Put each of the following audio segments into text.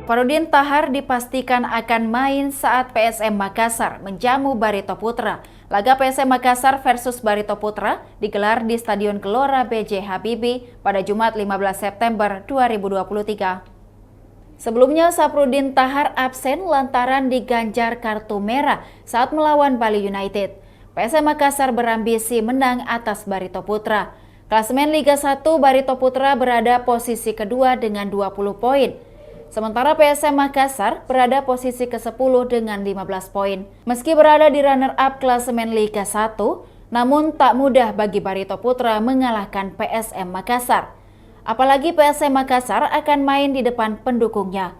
Safarudin Tahar dipastikan akan main saat PSM Makassar menjamu Barito Putra. Laga PSM Makassar versus Barito Putra digelar di Stadion Gelora B.J. Habibie pada Jumat 15 September 2023. Sebelumnya, Safarudin Tahar absen lantaran diganjar kartu merah saat melawan Bali United. PSM Makassar berambisi menang atas Barito Putra. Klasemen Liga 1, Barito Putra berada posisi kedua dengan 20 poin. Sementara PSM Makassar berada posisi ke-10 dengan 15 poin. Meski berada di runner-up klasemen Liga 1, namun tak mudah bagi Barito Putra mengalahkan PSM Makassar. Apalagi PSM Makassar akan main di depan pendukungnya.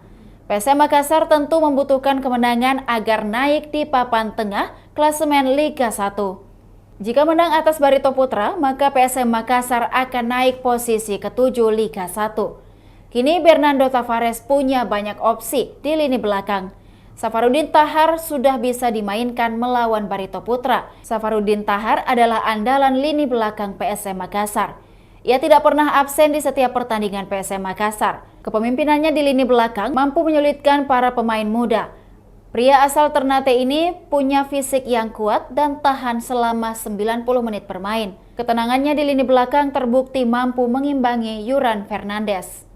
PSM Makassar tentu membutuhkan kemenangan agar naik di papan tengah klasemen Liga 1. Jika menang atas Barito Putra, maka PSM Makassar akan naik posisi ke-7 Liga 1. Kini Bernardo Tavares punya banyak opsi di lini belakang. Safarudin Tahar sudah bisa dimainkan melawan Barito Putra. Safarudin Tahar adalah andalan lini belakang PSM Makassar. Ia tidak pernah absen di setiap pertandingan PSM Makassar. Kepemimpinannya di lini belakang mampu menyulitkan para pemain muda. Pria asal Ternate ini punya fisik yang kuat dan tahan selama 90 menit bermain. Ketenangannya di lini belakang terbukti mampu mengimbangi Yuran Fernandes.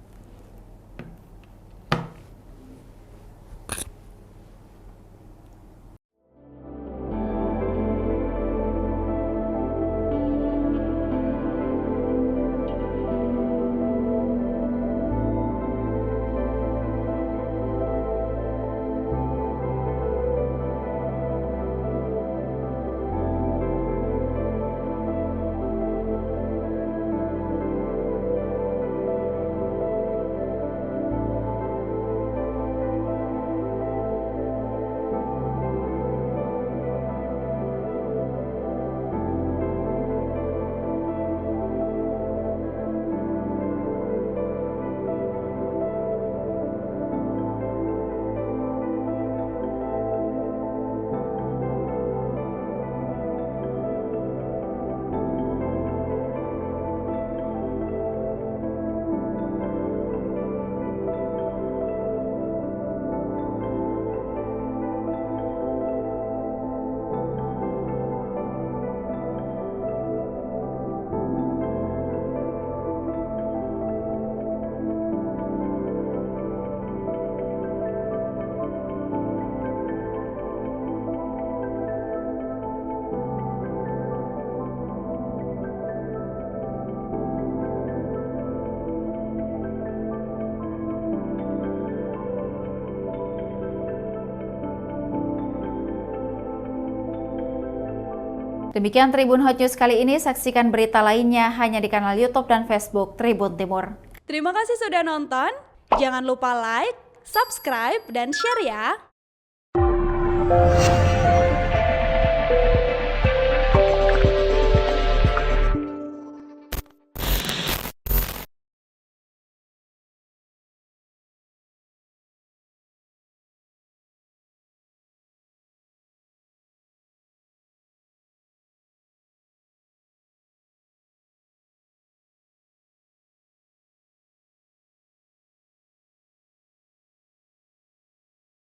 Demikian Tribun Hot News kali ini, saksikan berita lainnya hanya di kanal YouTube dan Facebook Tribun Timur. Terima kasih sudah nonton, jangan lupa like, subscribe, dan share ya!